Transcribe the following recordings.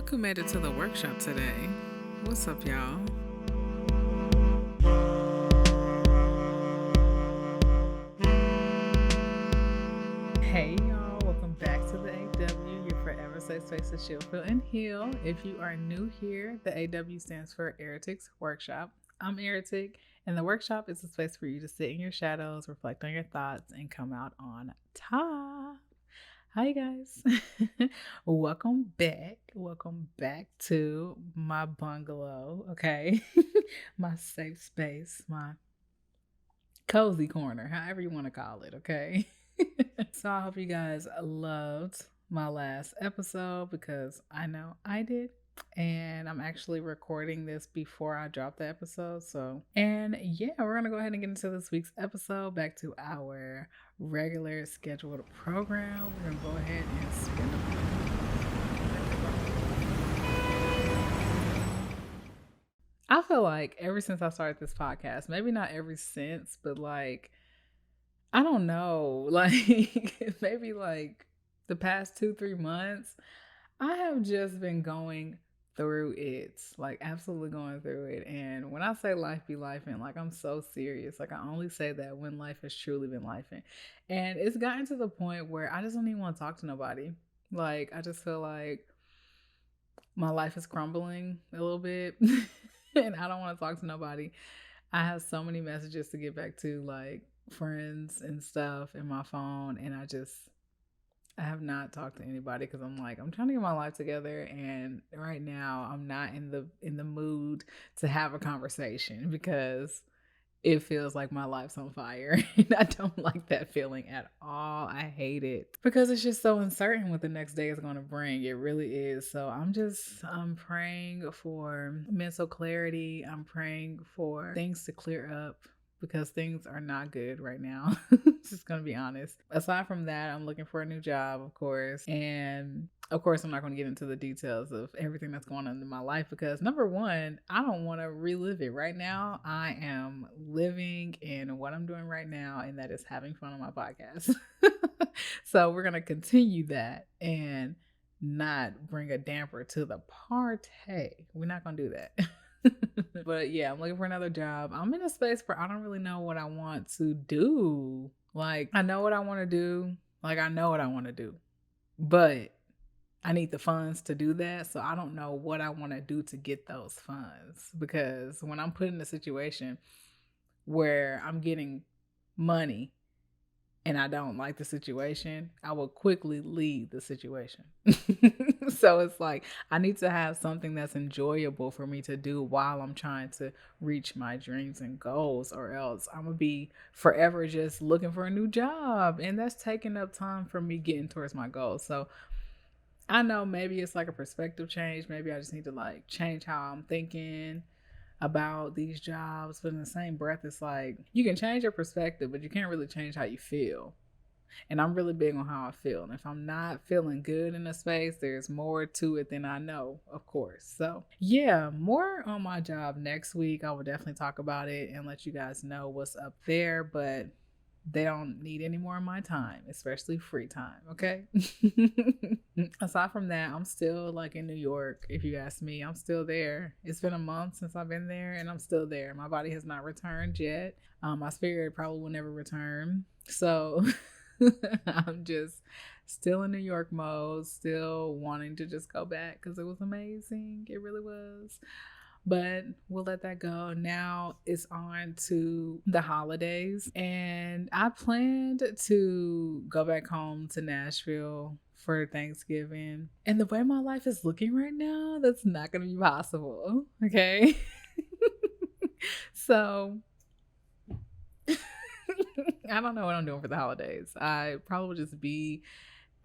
Look who made it to the workshop today. What's up, y'all? Hey, y'all. Welcome back to the AW, your forever safe space to chill, feel, and heal. If you are new here, the AW stands for Eretic's Workshop. I'm Eretic, and the workshop is a space for you to sit in your shadows, reflect on your thoughts, and come out on top. Hi guys. Welcome back. Welcome back to my bungalow, okay? My safe space, my cozy corner, however you want to call it, okay? So I hope you guys loved my last episode because I know I did. And I'm actually recording this before I drop the episode. And yeah, we're going to go ahead and get into this week's episode, back to our regular scheduled program. We're going to go ahead and spin the I feel like ever since I started this podcast, maybe not ever since, but like, I don't know, like maybe like the past 2-3 months, I have just been going through it, like absolutely going through it. And when I say life be lifing, like I'm so serious. Like I only say that when life has truly been lifing. And it's gotten to the point where I just don't even want to talk to nobody. Like I just feel like my life is crumbling a little bit and I don't want to talk to nobody. I have so many messages to get back to, like friends and stuff in my phone, and I have not talked to anybody because I'm trying to get my life together, and right now I'm not in the mood to have a conversation because it feels like my life's on fire. And I don't like that feeling at all. I hate it because it's just so uncertain what the next day is going to bring. It really is. So I'm praying for mental clarity. I'm praying for things to clear up because things are not good right now. Just gonna be honest. Aside from that, I'm looking for a new job, of course. And of course, I'm not going to get into the details of everything that's going on in my life because number one, I don't want to relive it. Right now, I am living in what I'm doing right now, and that is having fun on my podcast. So we're going to continue that and not bring a damper to the party. We're not going to do that. But yeah, I'm looking for another job. I'm in a space where I don't really know what I want to do. Like, I know what I want to do. But I need the funds to do that. So I don't know what I want to do to get those funds, because when I'm put in a situation where I'm getting money and I don't like the situation, I will quickly leave the situation. So it's like I need to have something that's enjoyable for me to do while I'm trying to reach my dreams and goals, or else I'm going to be forever just looking for a new job. And that's taking up time from me getting towards my goals. So I know maybe it's like a perspective change. Maybe I just need to like change how I'm thinking about these jobs. But in the same breath, it's like you can change your perspective, but you can't really change how you feel. And I'm really big on how I feel. And if I'm not feeling good in a space, there's more to it than I know, of course. So yeah, more on my job next week. I will definitely talk about it and let you guys know what's up there. But they don't need any more of my time, especially free time, okay? Aside from that, I'm still like in New York. If you ask me, I'm still there. It's been a month since I've been there, and I'm still there. My body has not returned yet. My spirit probably will never return. So I'm just still in New York mode, still wanting to just go back because it was amazing. It really was. But we'll let that go. Now it's on to the holidays. And I planned to go back home to Nashville for Thanksgiving. And the way my life is looking right now, that's not going to be possible. Okay. So I don't know what I'm doing for the holidays. I probably will just be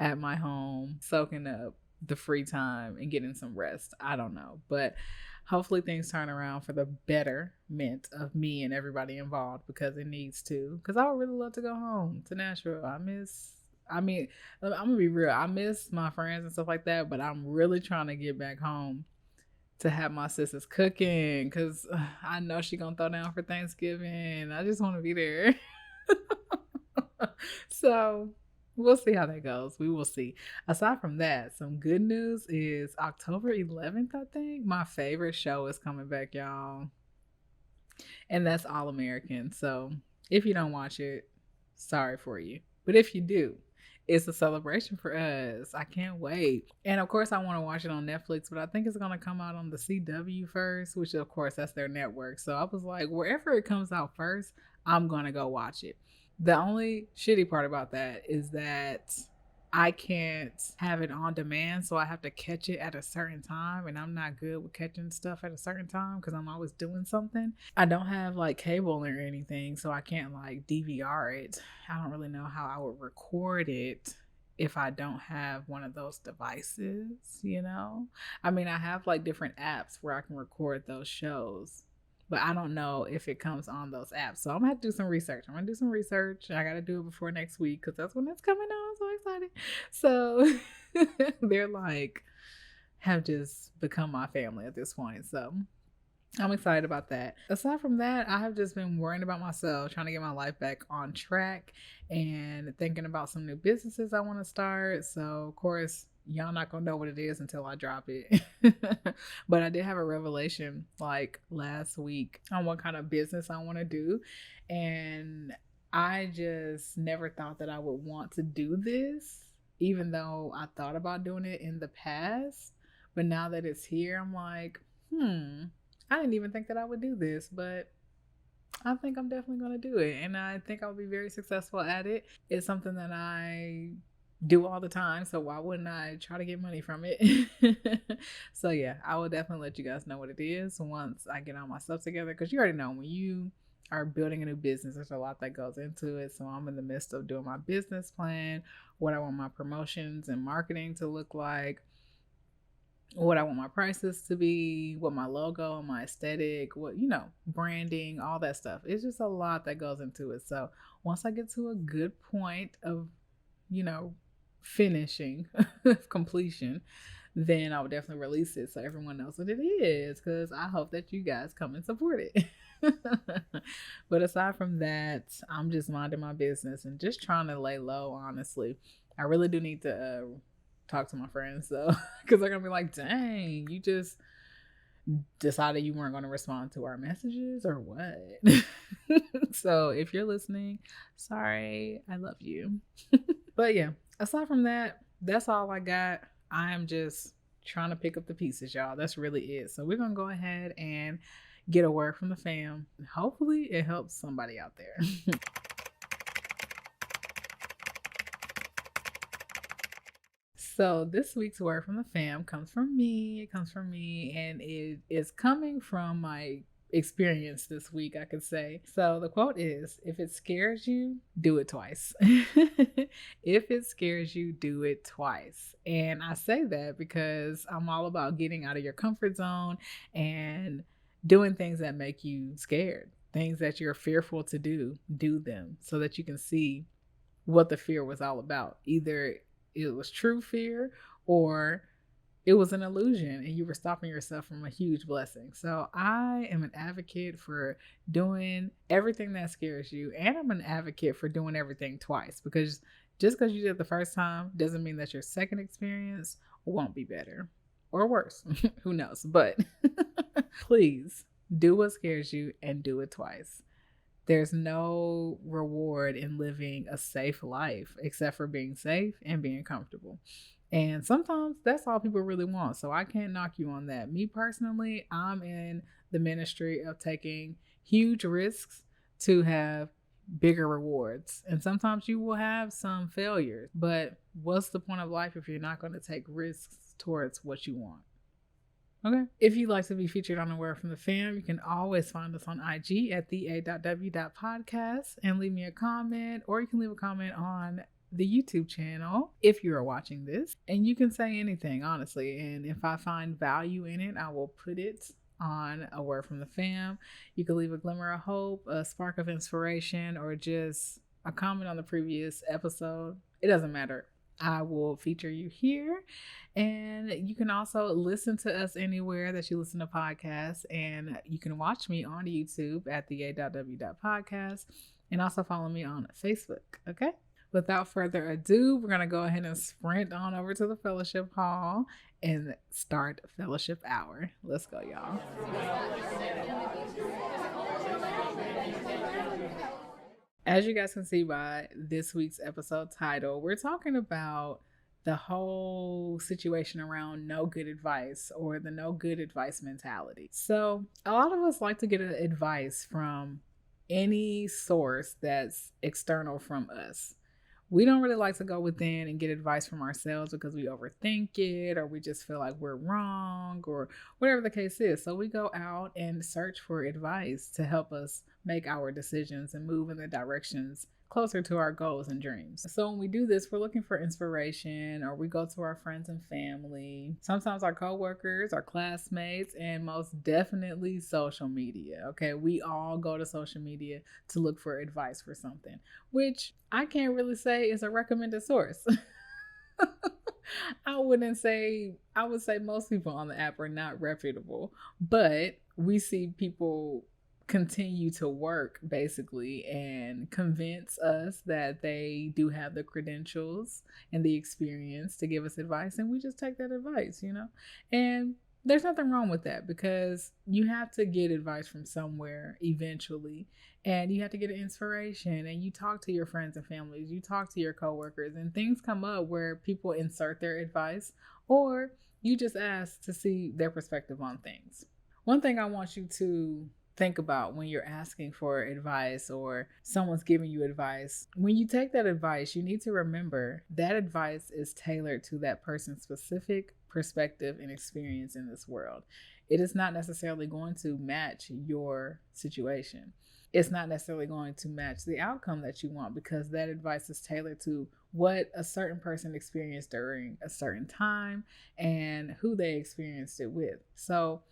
at my home, soaking up the free time and getting some rest. I don't know. But hopefully things turn around for the betterment of me and everybody involved, because it needs to. Because I would really love to go home to Nashville. I'm gonna be real. I miss my friends and stuff like that, but I'm really trying to get back home to have my sisters cooking, because I know she gonna throw down for Thanksgiving. I just want to be there. So We'll see how that goes. We will see. Aside from that, some good news is October 11th, I think. My favorite show is coming back, y'all. And that's All American. So if you don't watch it, sorry for you. But if you do, it's a celebration for us. I can't wait. And of course, I want to watch it on Netflix, but I think it's going to come out on the CW first, which of course, that's their network. So I was like, wherever it comes out first, I'm going to go watch it. The only shitty part about that is that I can't have it on demand, so I have to catch it at a certain time, and I'm not good with catching stuff at a certain time because I'm always doing something. I don't have like cable or anything, so I can't like DVR it. I don't really know how I would record it if I don't have one of those devices. I mean, I have like different apps where I can record those shows, but I don't know if it comes on those apps. So I'm gonna have to do some research. I'm gonna do some research. I gotta do it before next week because that's when it's coming out. I'm so excited. So they're like have just become my family at this point. So I'm excited about that. Aside from that, I have just been worrying about myself, trying to get my life back on track and thinking about some new businesses I want to start. So, of course, y'all not gonna know what it is until I drop it. But I did have a revelation like last week on what kind of business I want to do. And I just never thought that I would want to do this, even though I thought about doing it in the past. But now that it's here, I'm like, I didn't even think that I would do this, but I think I'm definitely going to do it. And I think I'll be very successful at it. It's something that I do all the time. So why wouldn't I try to get money from it? So yeah, I will definitely let you guys know what it is once I get all my stuff together. Because you already know when you are building a new business, there's a lot that goes into it. So I'm in the midst of doing my business plan, what I want my promotions and marketing to look like, what I want my prices to be, what my logo and my aesthetic, branding, all that stuff. It's just a lot that goes into it. So once I get to a good point of, finishing, completion, then I would definitely release it so everyone knows what it is, because I hope that you guys come and support it. But aside from that, I'm just minding my business and just trying to lay low, honestly. I really do need to talk to my friends though, because they're gonna be like, dang, you just decided you weren't going to respond to our messages or what? So if you're listening, sorry, I love you. But yeah, aside from that, that's all I got. I'm just trying to pick up the pieces, y'all. That's really it. So we're gonna go ahead and get a word from the fam. Hopefully it helps somebody out there. So this week's word from the fam comes from me. It comes from me, and it is coming from my experience this week, I could say. So the quote is, if it scares you, do it twice. If it scares you, do it twice. And I say that because I'm all about getting out of your comfort zone and doing things that make you scared. Things that you're fearful to do them so that you can see what the fear was all about. Either it was true fear or it was an illusion and you were stopping yourself from a huge blessing. So I am an advocate for doing everything that scares you, and I'm an advocate for doing everything twice, because just because you did it the first time doesn't mean that your second experience won't be better or worse. Who knows? But please do what scares you and do it twice. There's no reward in living a safe life except for being safe and being comfortable. And sometimes that's all people really want. So I can't knock you on that. Me personally, I'm in the ministry of taking huge risks to have bigger rewards. And sometimes you will have some failures. But what's the point of life if you're not going to take risks towards what you want? Okay. If you'd like to be featured on a word from the fam, you can always find us on IG at thea.w.podcast and leave me a comment, or you can leave a comment on the YouTube channel if you are watching this. And you can say anything, honestly. And if I find value in it, I will put it on a word from the fam. You can leave a glimmer of hope, a spark of inspiration, or just a comment on the previous episode. It doesn't matter. I will feature you here. And you can also listen to us anywhere that you listen to podcasts. And you can watch me on YouTube at thea.w.podcast, and also follow me on Facebook. Okay. without further ado, we're going to go ahead and sprint on over to the fellowship hall and start fellowship hour. Let's go, y'all. As you guys can see by this week's episode title, we're talking about the whole situation around no good advice, or the no good advice mentality. So, a lot of us like to get advice from any source that's external from us. We don't really like to go within and get advice from ourselves because we overthink it, or we just feel like we're wrong, or whatever the case is. So we go out and search for advice to help us make our decisions and move in the directions closer to our goals and dreams. So when we do this, we're looking for inspiration, or we go to our friends and family, sometimes our coworkers, our classmates, and most definitely social media. Okay, we all go to social media to look for advice for something, which I can't really say is a recommended source. I would say most people on the app are not reputable, but we see people continue to work basically and convince us that they do have the credentials and the experience to give us advice, and we just take that advice, and there's nothing wrong with that, because you have to get advice from somewhere eventually, and you have to get an inspiration, and you talk to your friends and families, you talk to your coworkers, and things come up where people insert their advice, or you just ask to see their perspective on things. One thing I want you to think about when you're asking for advice or someone's giving you advice, when you take that advice, you need to remember that advice is tailored to that person's specific perspective and experience in this world. It is not necessarily going to match your situation. It's not necessarily going to match the outcome that you want, because that advice is tailored to what a certain person experienced during a certain time and who they experienced it with. So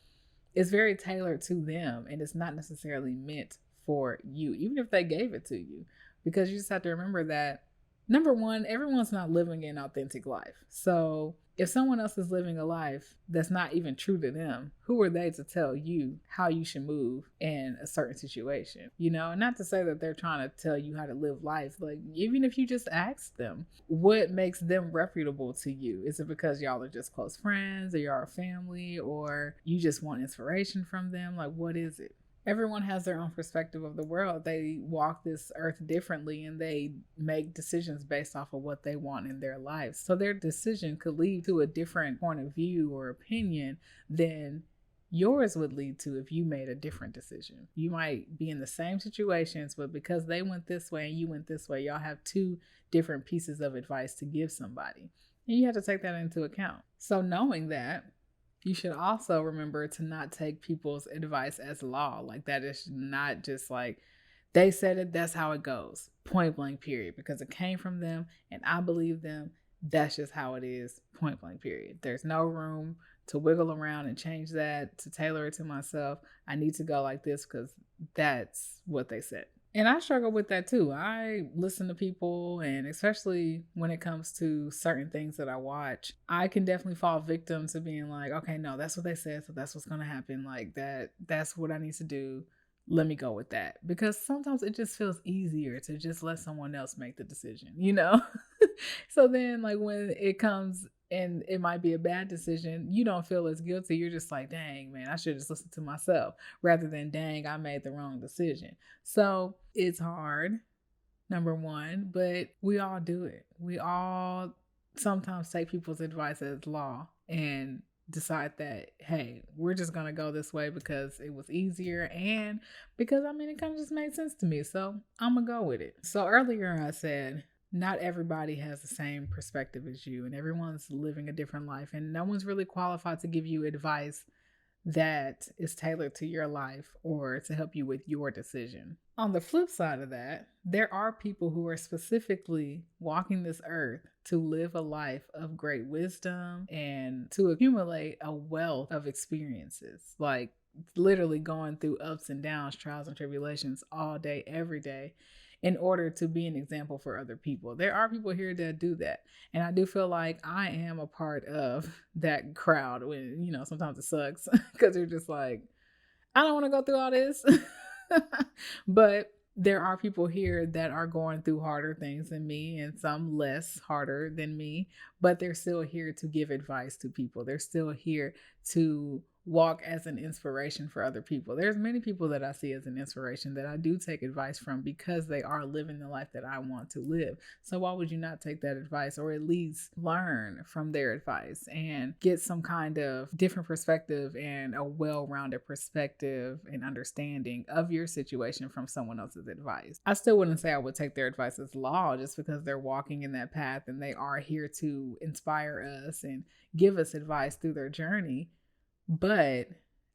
it's very tailored to them, and it's not necessarily meant for you, even if they gave it to you, because you just have to remember that, number one, everyone's not living an authentic life. So if someone else is living a life that's not even true to them, who are they to tell you how you should move in a certain situation? Not to say that they're trying to tell you how to live life. Like, even if you just ask them, what makes them reputable to you? Is it because y'all are just close friends, or y'all are family, or you just want inspiration from them? Like, what is it? Everyone has their own perspective of the world. They walk this earth differently, and they make decisions based off of what they want in their lives. So their decision could lead to a different point of view or opinion than yours would lead to if you made a different decision. You might be in the same situations, but because they went this way and you went this way, y'all have two different pieces of advice to give somebody. And you have to take that into account. So knowing that, you should also remember to not take people's advice as law. Like, that is not just like, they said it, that's how it goes. Point blank, period. Because it came from them and I believe them. That's just how it is. Point blank, period. There's no room to wiggle around and change that, to tailor it to myself. I need to go like this because that's what they said. And I struggle with that too. I listen to people, and especially when it comes to certain things that I watch, I can definitely fall victim to being like, okay, no, that's what they said, so that's what's going to happen. Like, that's what I need to do. Let me go with that. Because sometimes it just feels easier to just let someone else make the decision, So then, like, when it comes and it might be a bad decision, you don't feel as guilty. You're just like, dang, man, I should just listen to myself, rather than, dang, I made the wrong decision. So it's hard, number one, but we all do it. We all sometimes take people's advice as law and decide that, hey, we're just going to go this way because it was easier, and because, it kind of just made sense to me. So I'm going to go with it. So earlier I said, not everybody has the same perspective as you, and everyone's living a different life, and no one's really qualified to give you advice that is tailored to your life or to help you with your decision. On the flip side of that, there are people who are specifically walking this earth to live a life of great wisdom and to accumulate a wealth of experiences, like literally going through ups and downs, trials and tribulations all day, every day, in order to be an example for other people. There are people here that do that. And I do feel like I am a part of that crowd when, sometimes it sucks because you're just like, I don't want to go through all this. But there are people here that are going through harder things than me and some less harder than me, but they're still here to give advice to people. They're still here to walk as an inspiration for other people. There's many people that I see as an inspiration that I do take advice from because they are living the life that I want to live. So why would you not take that advice, or at least learn from their advice and get some kind of different perspective and a well-rounded perspective and understanding of your situation from someone else's advice? I still wouldn't say I would take their advice as law just because they're walking in that path and they are here to inspire us and give us advice through their journey. But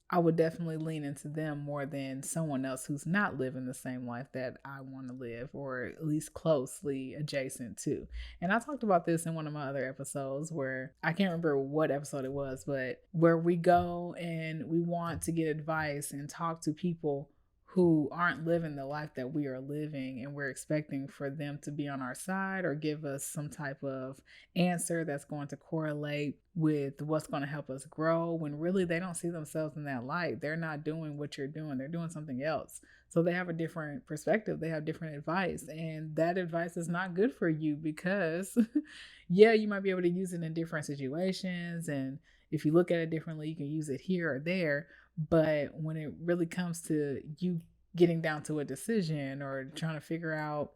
I would definitely lean into them more than someone else who's not living the same life that I want to live, or at least closely adjacent to. And I talked about this in one of my other episodes where I can't remember what episode it was, but where we go and we want to get advice and talk to people who aren't living the life that we are living, and we're expecting for them to be on our side or give us some type of answer that's going to correlate with what's going to help us grow, when really they don't see themselves in that light. They're not doing what you're doing, they're doing something else. So they have a different perspective, they have different advice, and that advice is not good for you because yeah, you might be able to use it in different situations, and if you look at it differently, you can use it here or there. But when it really comes to you getting down to a decision or trying to figure out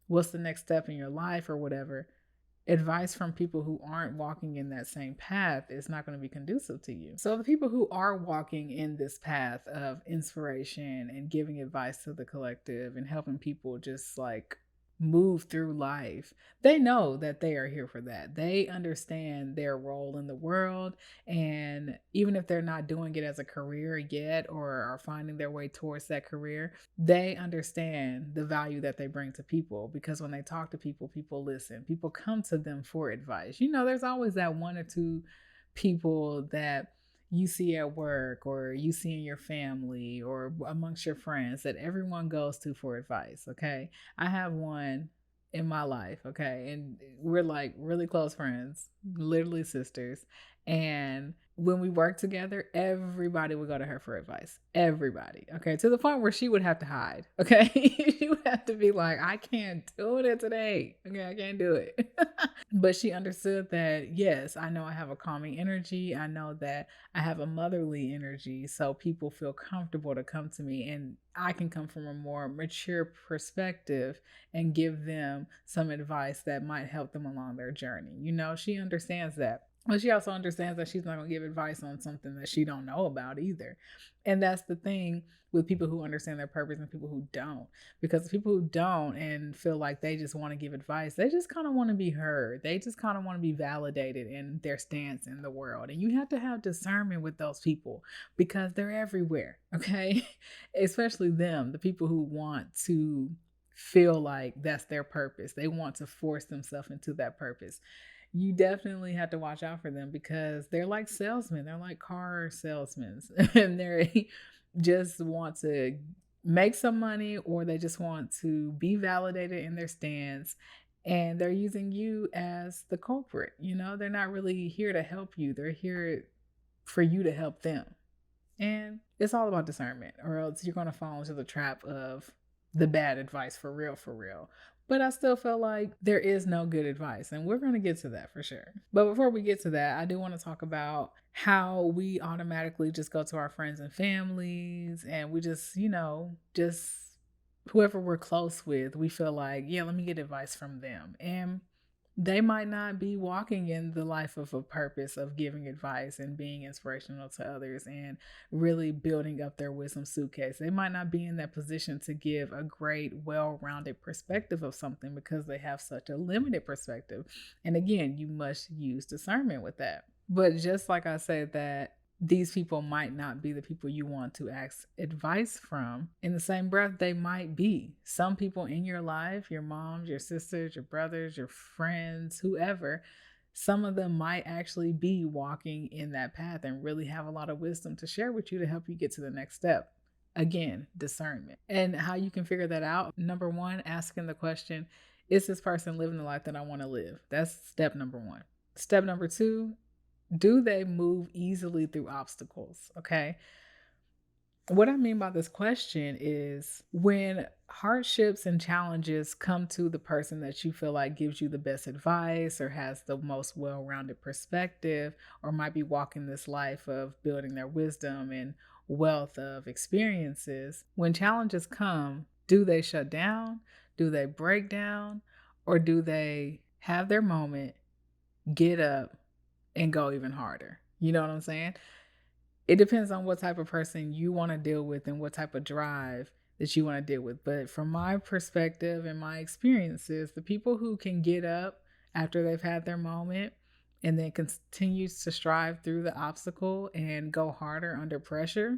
what's the next step in your life or whatever, advice from people who aren't walking in that same path is not going to be conducive to you. So the people who are walking in this path of inspiration and giving advice to the collective and helping people just like move through life, they know that they are here for that. They understand their role in the world. And even if they're not doing it as a career yet or are finding their way towards that career, they understand the value that they bring to people, because when they talk to people, people listen. People come to them for advice. You know, there's always that one or two people that you see at work or you see in your family or amongst your friends that everyone goes to for advice. Okay. I have one in my life. Okay. And we're like really close friends, literally sisters. And when we worked together, everybody would go to her for advice. Everybody. Okay. To the point where she would have to hide. Okay. She would have to be like, I can't do it today. Okay. I can't do it. But she understood that, yes, I know I have a calming energy. I know that I have a motherly energy. So people feel comfortable to come to me, and I can come from a more mature perspective and give them some advice that might help them along their journey. You know, she understands that. But she also understands that she's not going to give advice on something that she don't know about either. And that's the thing with people who understand their purpose and people who don't. Because the people who don't and feel like they just want to give advice, they just kind of want to be heard. They just kind of want to be validated in their stance in the world. And you have to have discernment with those people because they're everywhere, okay? Especially them, the people who want to feel like that's their purpose. They want to force themselves into that purpose. You definitely have to watch out for them because they're like salesmen. They're like car salesmen and they just want to make some money, or they just want to be validated in their stance, and they're using you as the culprit. You know, they're not really here to help you. They're here for you to help them. And it's all about discernment, or else you're going to fall into the trap of the bad advice for real, for real. But I still feel like there is no good advice, and we're going to get to that for sure. But before we get to that, I do want to talk about how we automatically just go to our friends and families, and we just, you know, just whoever we're close with, we feel like, yeah, let me get advice from them. And they might not be walking in the life of a purpose of giving advice and being inspirational to others and really building up their wisdom suitcase. They might not be in that position to give a great, well-rounded perspective of something because they have such a limited perspective. And again, you must use discernment with that. But just like I said that these people might not be the people you want to ask advice from, in the same breath, they might be. Some people in your life, your moms, your sisters, your brothers, your friends, whoever, some of them might actually be walking in that path and really have a lot of wisdom to share with you to help you get to the next step. Again, discernment. And how you can figure that out: number one, asking the question, is this person living the life that I want to live? That's step number one. Step number two, do they move easily through obstacles? Okay. What I mean by this question is when hardships and challenges come to the person that you feel like gives you the best advice or has the most well rounded perspective, or might be walking this life of building their wisdom and wealth of experiences, when challenges come, do they shut down? Do they break down? Or do they have their moment, get up, and go even harder? You know what I'm saying? It depends on what type of person you want to deal with and what type of drive that you want to deal with. But from my perspective and my experiences, the people who can get up after they've had their moment and then continues to strive through the obstacle and go harder under pressure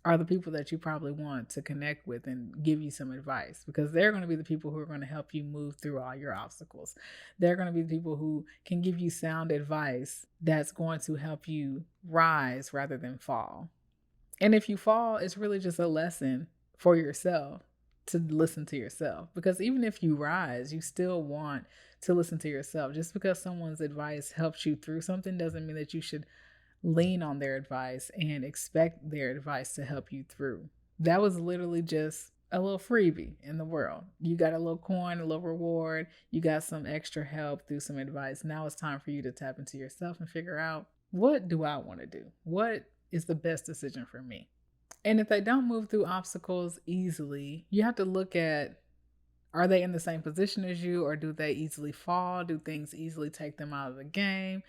are the people that you probably want to connect with and give you some advice, because they're going to be the people who are going to help you move through all your obstacles. They're going to be the people who can give you sound advice that's going to help you rise rather than fall. And if you fall, it's really just a lesson for yourself to listen to yourself, because even if you rise, you still want to listen to yourself. Just because someone's advice helps you through something doesn't mean that you should lean on their advice and expect their advice to help you through. That was literally just a little freebie in the world. You got a little coin, a little reward, you got some extra help through some advice. Now it's time for you to tap into yourself and figure out, what do I want to do? What is the best decision for me? And if they don't move through obstacles easily, you have to look at, are they in the same position as you, or do they easily fall? Do things easily take them out of the game?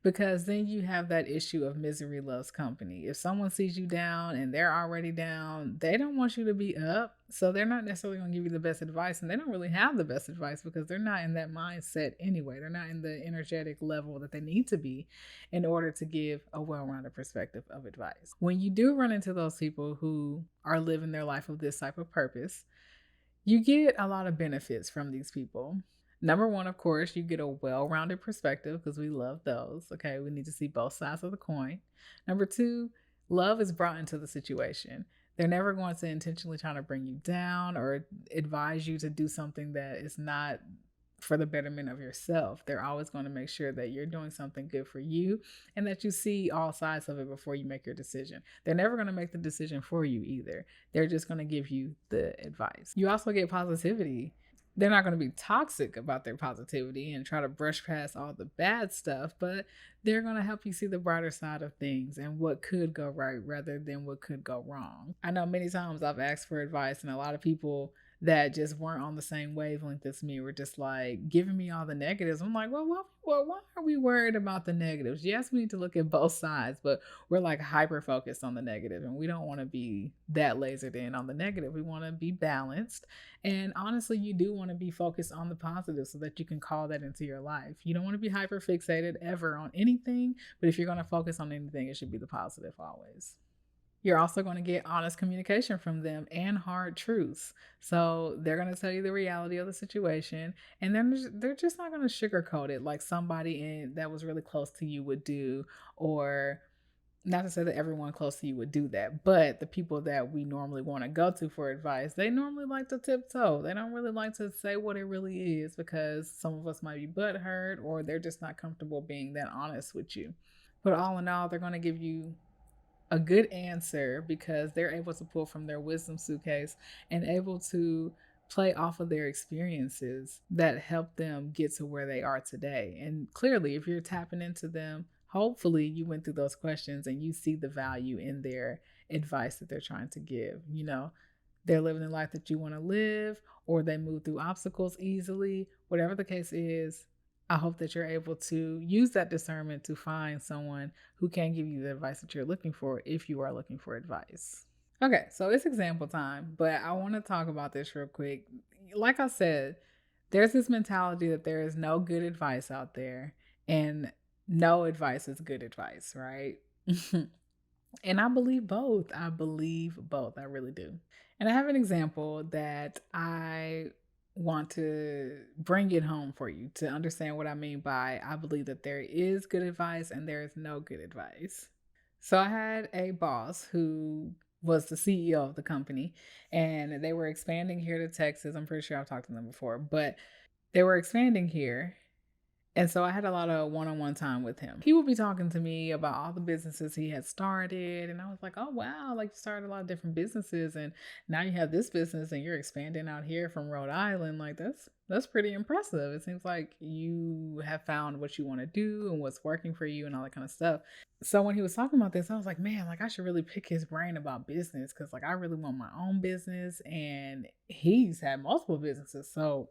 Because then you have that issue of misery loves company. If someone sees you down and they're already down, they don't want you to be up. So they're not necessarily going to give you the best advice. And they don't really have the best advice because they're not in that mindset anyway. They're not in the energetic level that they need to be in order to give a well rounded perspective of advice. When you do run into those people who are living their life of this type of purpose, you get a lot of benefits from these people. Number one, of course, you get a well rounded perspective because we love those. Okay, we need to see both sides of the coin. Number two, love is brought into the situation. They're never going to intentionally try to bring you down or advise you to do something that is not for the betterment of yourself. They're always going to make sure that you're doing something good for you and that you see all sides of it before you make your decision. They're never going to make the decision for you either. They're just going to give you the advice. You also get positivity. They're not going to be toxic about their positivity and try to brush past all the bad stuff, but they're going to help you see the brighter side of things and what could go right rather than what could go wrong. I know many times I've asked for advice, and a lot of people that just weren't on the same wavelength as me were just like giving me all the negatives. I'm like, well, why are we worried about the negatives? Yes, we need to look at both sides, but we're like hyper focused on the negative, and we don't want to be that lasered in on the negative. We want to be balanced. And honestly, you do want to be focused on the positive so that you can call that into your life. You don't want to be hyper fixated ever on anything, but if you're going to focus on anything, it should be the positive always. You're also going to get honest communication from them and hard truths. So they're going to tell you the reality of the situation, and then they're just not going to sugarcoat it like somebody that was really close to you would do, or not to say that everyone close to you would do that, but the people that we normally want to go to for advice, they normally like to tiptoe. They don't really like to say what it really is because some of us might be butthurt or they're just not comfortable being that honest with you. But all in all, they're going to give you a good answer because they're able to pull from their wisdom suitcase and able to play off of their experiences that help them get to where they are today. And clearly, if you're tapping into them, hopefully you went through those questions and you see the value in their advice that they're trying to give. You know, they're living the life that you want to live, or they move through obstacles easily. Whatever the case is, I hope that you're able to use that discernment to find someone who can give you the advice that you're looking for if you are looking for advice. Okay, so it's example time, but I want to talk about this real quick. Like I said, there's this mentality that there is no good advice out there, and no advice is good advice, right? And I believe both. I believe both. I really do. And I have an example that I want to bring it home for you to understand what I mean by I believe that there is good advice and there is no good advice. So I had a boss who was the CEO of the company, and they were expanding here to Texas. I'm pretty sure I've talked to them before, but they were expanding here, And so I had a lot of one-on-one time with him. He would be talking to me about all the businesses he had started. And I was like, oh, wow, like you started a lot of different businesses. And now you have this business and you're expanding out here from Rhode Island. Like that's pretty impressive. It seems like you have found what you want to do and what's working for you and all that kind of stuff. So when he was talking about this, I was like, man, like I should really pick his brain about business because like I really want my own business and he's had multiple businesses. So,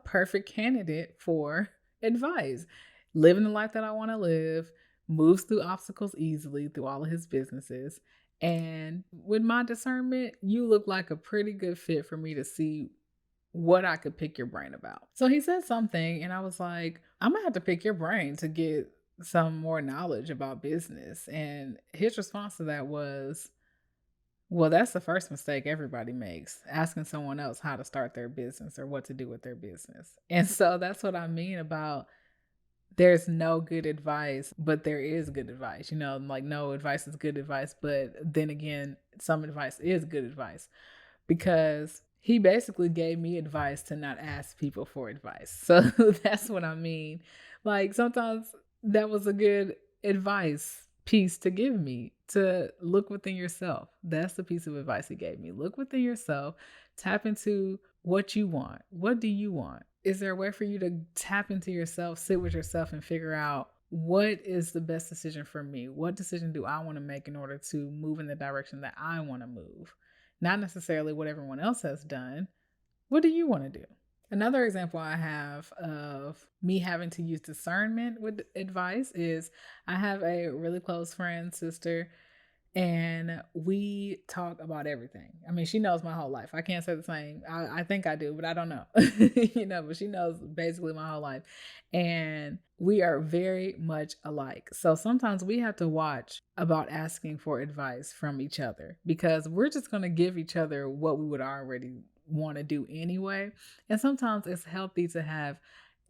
perfect candidate for advice. Living the life that I want to live, moves through obstacles easily through all of his businesses. And with my discernment, you look like a pretty good fit for me to see what I could pick your brain about. So he said something, and I was like, I'm gonna have to pick your brain to get some more knowledge about business. And his response to that was, well, that's the first mistake everybody makes, asking someone else how to start their business or what to do with their business. And so that's what I mean about there's no good advice, but there is good advice. Like no advice is good advice, but then again, some advice is good advice because he basically gave me advice to not ask people for advice. So that's what I mean. Like sometimes that was a good advice piece to give me to look within yourself. That's the piece of advice he gave me. Look within yourself, tap into what you want. What do you want? Is there a way for you to tap into yourself, sit with yourself, and figure out what is the best decision for me? What decision do I want to make in order to move in the direction that I want to move? Not necessarily what everyone else has done. What do you want to do? Another example I have of me having to use discernment with advice is I have a really close friend, sister, and we talk about everything. I mean, she knows my whole life. I can't say the same. I think I do, but I don't know. But she knows basically my whole life. And we are very much alike. So sometimes we have to watch about asking for advice from each other because we're just going to give each other what we would already want to do anyway. And sometimes it's healthy to have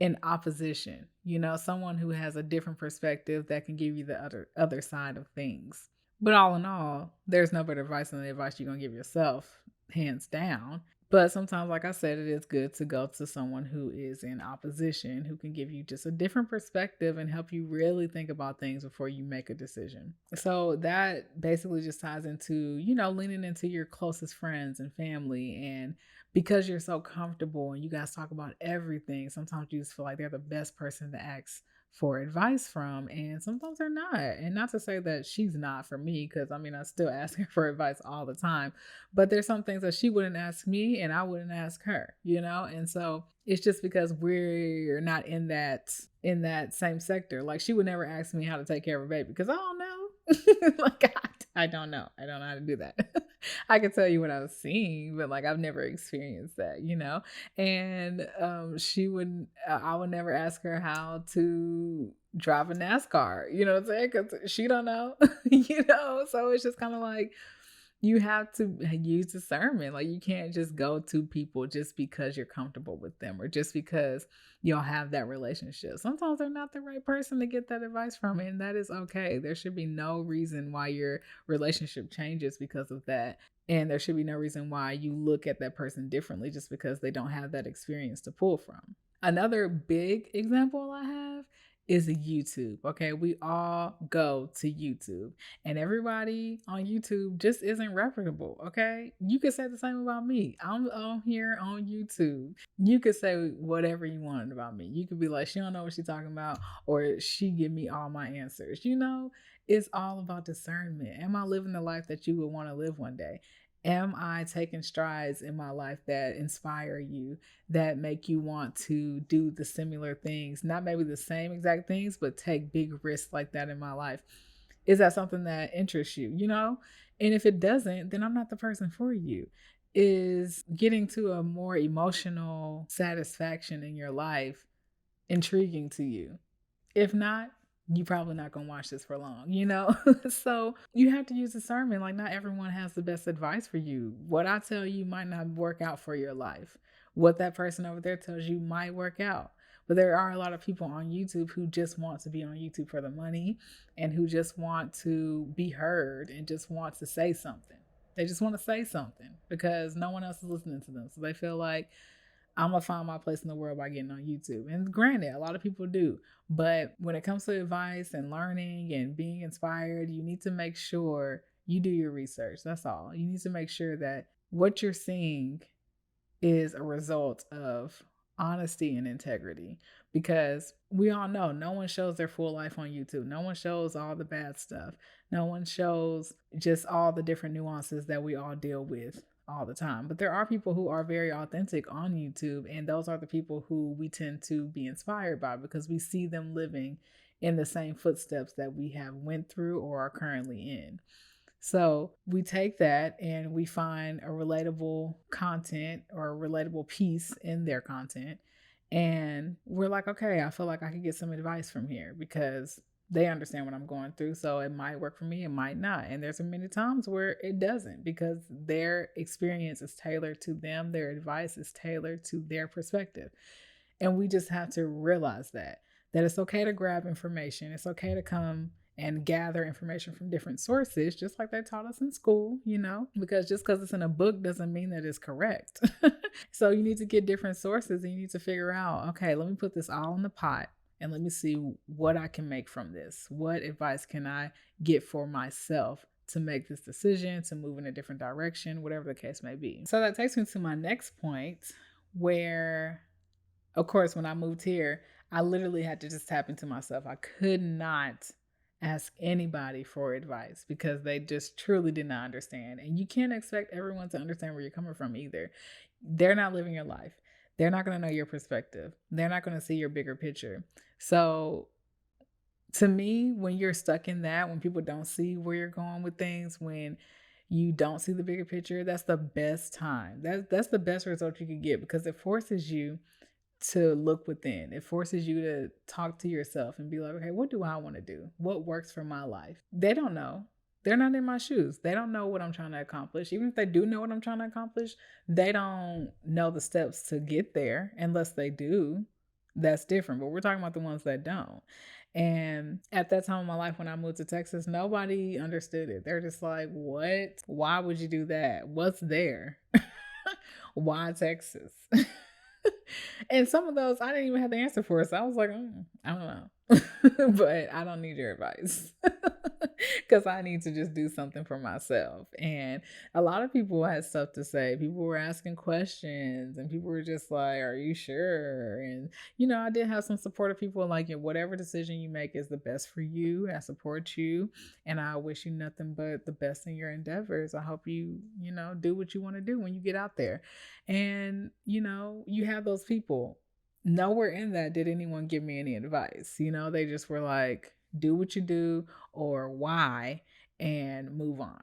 an opposition, someone who has a different perspective that can give you the other side of things. But all in all, there's no better advice than the advice you're going to give yourself, hands down. But sometimes, like I said, it is good to go to someone who is in opposition, who can give you just a different perspective and help you really think about things before you make a decision. So that basically just ties into, leaning into your closest friends and family. And because you're so comfortable and you guys talk about everything, sometimes you just feel like they're the best person to ask for advice from, and sometimes they're not. And not to say that she's not for me, because I mean I still ask her for advice all the time, but there's some things that she wouldn't ask me and I wouldn't ask her, and so it's just because we're not in that same sector. Like she would never ask me how to take care of a baby because I don't know. Like I don't know. I don't know how to do that. I can tell you what I was seeing, but like I've never experienced that. And I would never ask her how to drive a NASCAR, you know what I'm saying? Because she don't know, so it's just kind of like you have to use discernment. Like you can't just go to people just because you're comfortable with them or just because you'll have that relationship. Sometimes they're not the right person to get that advice from, and that is okay. There should be no reason why your relationship changes because of that. And there should be no reason why you look at that person differently just because they don't have that experience to pull from. Another big example I have is YouTube. Okay, we all go to YouTube, and everybody on YouTube just isn't reputable. Okay, you could say the same about me. I'm on here on YouTube. You could say whatever you wanted about me. You could be like, she don't know what she's talking about, or she give me all my answers. It's all about discernment. Am I living the life that you would want to live one day? Am I taking strides in my life that inspire you, that make you want to do the similar things? Not maybe the same exact things, but take big risks like that in my life. Is that something that interests you, And if it doesn't, then I'm not the person for you. Is getting to a more emotional satisfaction in your life intriguing to you? If not, you're probably not going to watch this for long, So you have to use discernment. Like, not everyone has the best advice for you. What I tell you might not work out for your life. What that person over there tells you might work out. But there are a lot of people on YouTube who just want to be on YouTube for the money and who just want to be heard and just want to say something. They just want to say something because no one else is listening to them. So they feel like, I'm gonna find my place in the world by getting on YouTube. And granted, a lot of people do. But when it comes to advice and learning and being inspired, you need to make sure you do your research. That's all. You need to make sure that what you're seeing is a result of honesty and integrity, because we all know no one shows their full life on YouTube. No one shows all the bad stuff. No one shows just all the different nuances that we all deal with all the time. But there are people who are very authentic on YouTube, and those are the people who we tend to be inspired by because we see them living in the same footsteps that we have went through or are currently in. So we take that and we find a relatable content or a relatable piece in their content. And we're like, okay, I feel like I could get some advice from here because they understand what I'm going through. So it might work for me, it might not. And there's many times where it doesn't because their experience is tailored to them, their advice is tailored to their perspective. And we just have to realize that it's okay to grab information. It's okay to come and gather information from different sources, just like they taught us in school, because just because it's in a book doesn't mean that it's correct. So you need to get different sources and you need to figure out, okay, let me put this all in the pot and let me see what I can make from this. What advice can I get for myself to make this decision, to move in a different direction, whatever the case may be. So that takes me to my next point where, of course, when I moved here, I literally had to just tap into myself. I could not ask anybody for advice because they just truly did not understand. And you can't expect everyone to understand where you're coming from either. They're not living your life. They're not going to know your perspective. They're not going to see your bigger picture. So to me, when you're stuck in that, when people don't see where you're going with things, when you don't see the bigger picture, that's the best time. That's the best result you can get because it forces you to look within. It forces you to talk to yourself and be like, okay, what do I want to do? What works for my life? They don't know. They're not in my shoes. They don't know what I'm trying to accomplish. Even if they do know what I'm trying to accomplish, they don't know the steps to get there unless they do. That's different. But we're talking about the ones that don't. And at that time of my life when I moved to Texas, nobody understood it. They're just like, what? Why would you do that? What's there? Why Texas? And some of those I didn't even have the answer for. So I was like, I don't know. But I don't need your advice because I need to just do something for myself. And a lot of people had stuff to say. People were asking questions and people were just like, are you sure? And, I did have some supportive people like, whatever decision you make is the best for you. I support you and I wish you nothing but the best in your endeavors. I hope you, do what you want to do when you get out there. And, you have those people. Nowhere in that did anyone give me any advice. They just were like, do what you do or why and move on.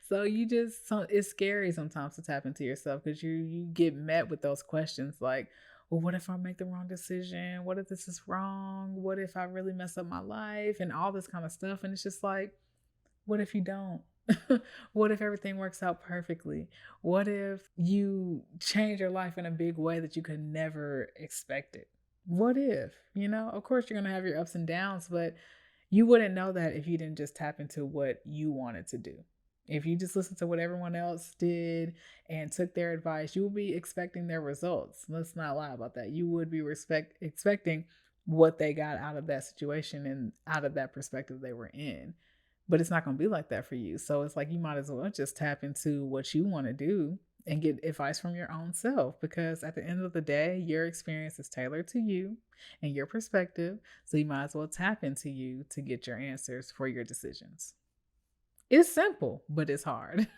So it's scary sometimes to tap into yourself because you get met with those questions like, well, what if I make the wrong decision? What if this is wrong? What if I really mess up my life? And all this kind of stuff. And it's just like, what if you don't? What if everything works out perfectly? What if you change your life in a big way that you could never expect it? What if, of course you're going to have your ups and downs, but you wouldn't know that if you didn't just tap into what you wanted to do. If you just listened to what everyone else did and took their advice, you would be expecting their results. Let's not lie about that. You would be expecting what they got out of that situation and out of that perspective they were in. But it's not going to be like that for you. So it's like you might as well just tap into what you want to do and get advice from your own self, because at the end of the day, your experience is tailored to you and your perspective. So you might as well tap into you to get your answers for your decisions. It's simple, but it's hard.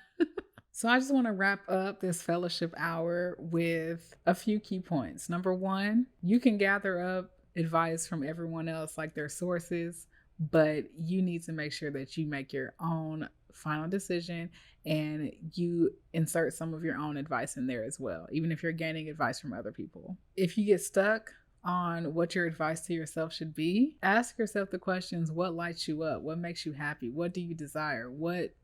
So I just want to wrap up this fellowship hour with a few key points. Number one, you can gather up advice from everyone else, like their sources, but you need to make sure that you make your own final decision and you insert some of your own advice in there as well, even if you're gaining advice from other people. If you get stuck on what your advice to yourself should be, ask yourself the questions: what lights you up? What makes you happy? What do you desire? What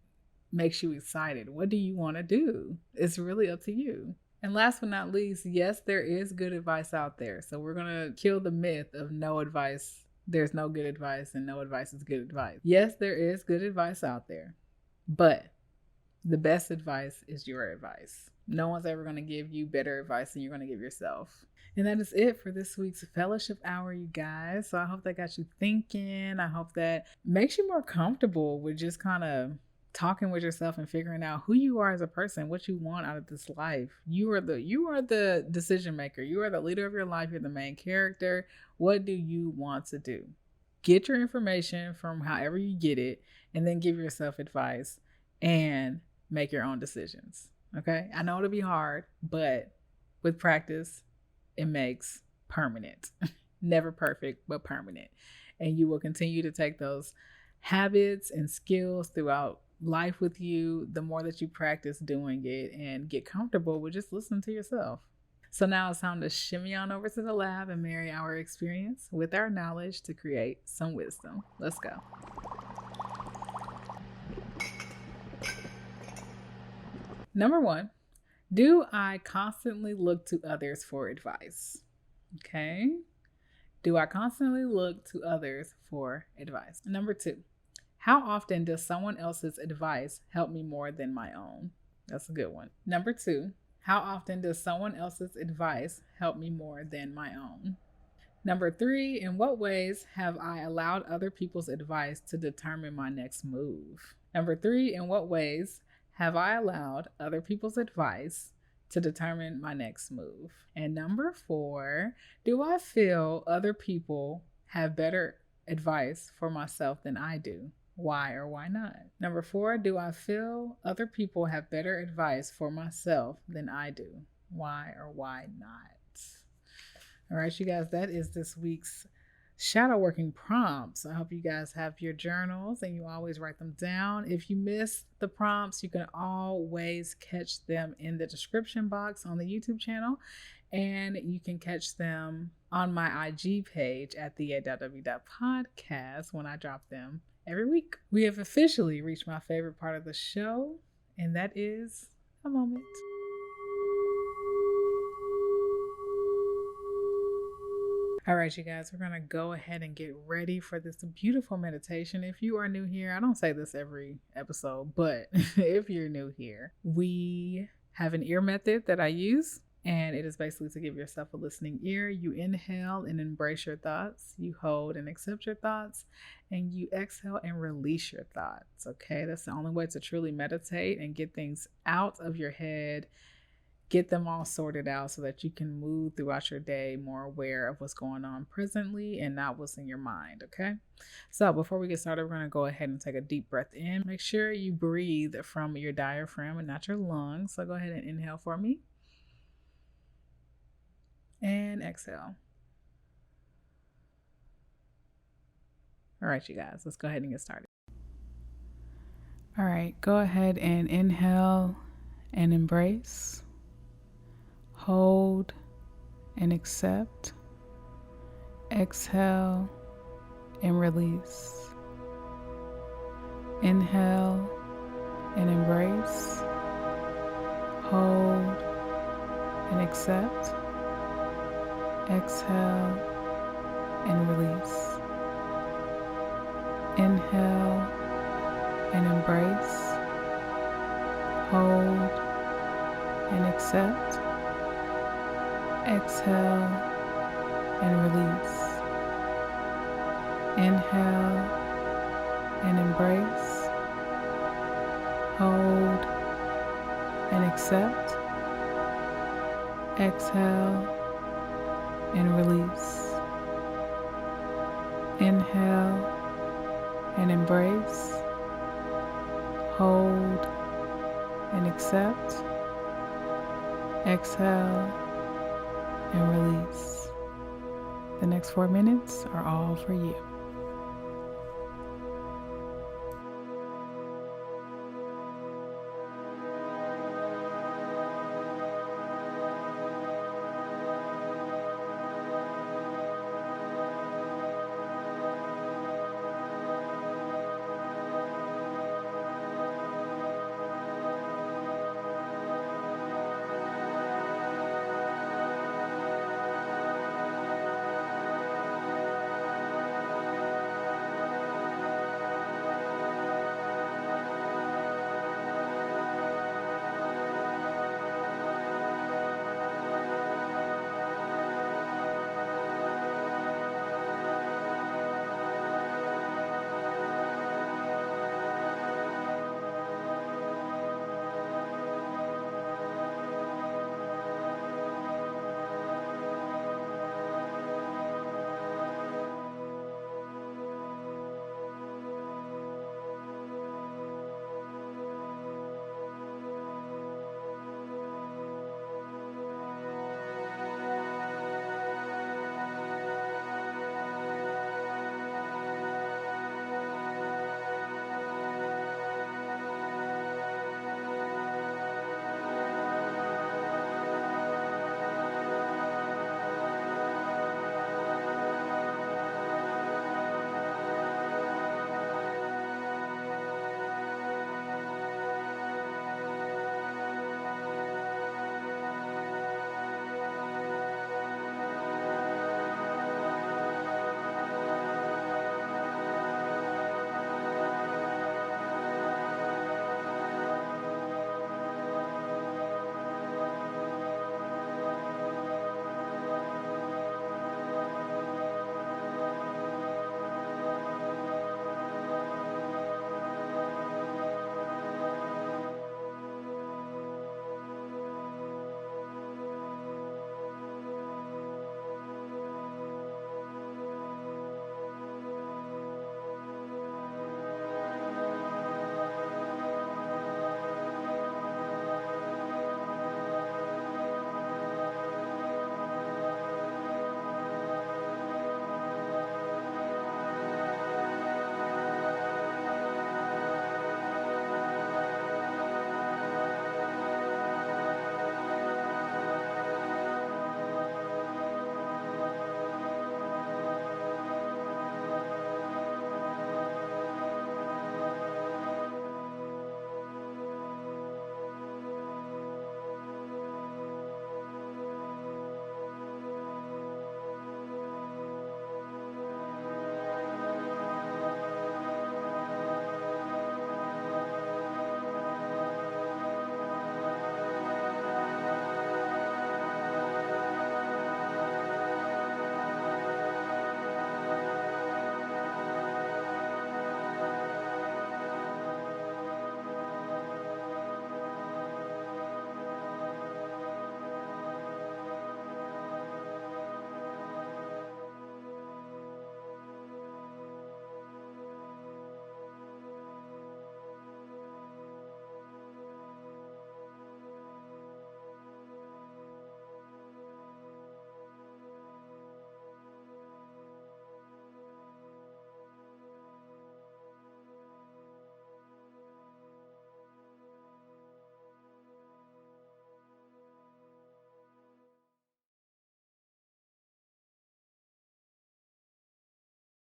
makes you excited? What do you want to do? It's really up to you. And last but not least, yes, there is good advice out there. So we're going to kill the myth of no advice. There's no good advice and no advice is good advice. Yes, there is good advice out there, but the best advice is your advice. No one's ever going to give you better advice than you're going to give yourself. And that is it for this week's fellowship hour, you guys. So I hope that got you thinking. I hope that makes you more comfortable with just kind of talking with yourself and figuring out who you are as a person, what you want out of this life. You are the decision maker. You are the leader of your life. You're the main character. What do you want to do? Get your information from however you get it, and then give yourself advice and make your own decisions. Okay? I know it'll be hard, but with practice, it makes permanent. Never perfect, but permanent. And you will continue to take those habits and skills throughout life with you the more that you practice doing it and get comfortable with just listening to yourself. So now it's time to shimmy on over to the lab and marry our experience with our knowledge to create some wisdom. Let's go. Number one, do I constantly look to others for advice? Okay. Do I constantly look to others for advice? Number two, how often does someone else's advice help me more than my own? That's a good one. Number two, how often does someone else's advice help me more than my own? Number three, in what ways have I allowed other people's advice to determine my next move? Number three, in what ways have I allowed other people's advice to determine my next move? And number four, do I feel other people have better advice for myself than I do? Why or why not? Number four, do I feel other people have better advice for myself than I do? Why or why not? All right, you guys, that is this week's shadow working prompts. I hope you guys have your journals and you always write them down. If you miss the prompts, you can always catch them in the description box on the YouTube channel, and you can catch them on my IG page at the.w.podcast when I drop them every week. We have officially reached my favorite part of the show, and that is a moment. All right, you guys, we're going to go ahead and get ready for this beautiful meditation. If you are new here, I don't say this every episode, but if you're new here, we have an ear method that I use, and it is basically to give yourself a listening ear. You inhale and embrace your thoughts. You hold and accept your thoughts, and you exhale and release your thoughts. Okay, that's the only way to truly meditate and get things out of your head. Get them all sorted out so that you can move throughout your day more aware of what's going on presently and not what's in your mind, okay? So before we get started, we're going to go ahead and take a deep breath in. Make sure you breathe from your diaphragm and not your lungs. So go ahead and inhale for me. And exhale. All right, you guys, let's go ahead and get started. All right, go ahead and inhale and embrace. Hold and accept. Exhale and release. Inhale and embrace. Hold and accept. Exhale and release. Inhale and embrace. Hold and accept. Exhale and release. Inhale and embrace. Hold and accept. Exhale and release. Inhale and embrace. Hold and accept. Exhale and release. The next 4 minutes are all for you.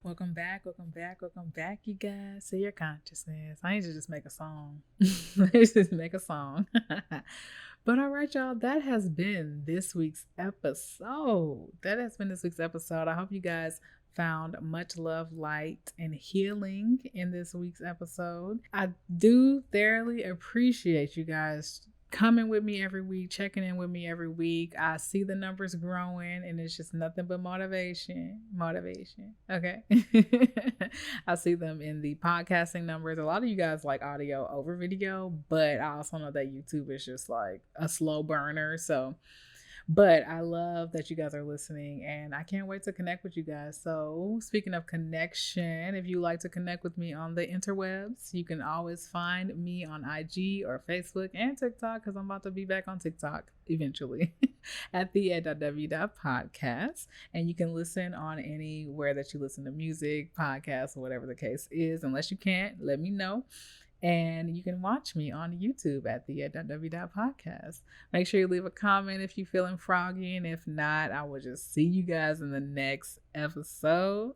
Welcome back, you guys, to your consciousness. I need to just make a song. Let's just make a song. But all right, y'all, that has been this week's episode. I hope you guys found much love, light, and healing in this week's episode. I do thoroughly appreciate you guys coming with me every week, checking in with me every week. I see the numbers growing, and it's just nothing but motivation. Okay. I see them in the podcasting numbers. A lot of you guys like audio over video, but I also know that YouTube is just like a slow burner. But I love that you guys are listening, and I can't wait to connect with you guys. So speaking of connection, if you like to connect with me on the interwebs, you can always find me on IG or Facebook and TikTok, because I'm about to be back on TikTok eventually at the@w.podcast. And you can listen on anywhere that you listen to music, podcasts, or whatever the case is. Unless you can't, let me know. And you can watch me on YouTube at the@w.podcast. Make sure you leave a comment if you're feeling froggy. And if not, I will just see you guys in the next episode.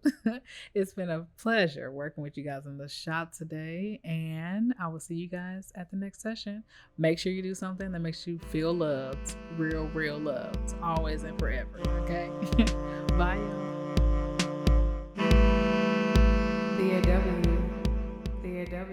It's been a pleasure working with you guys in the shop today. And I will see you guys at the next session. Make sure you do something that makes you feel loved. Real loved. Always and forever. Okay? Bye, y'all. The AW.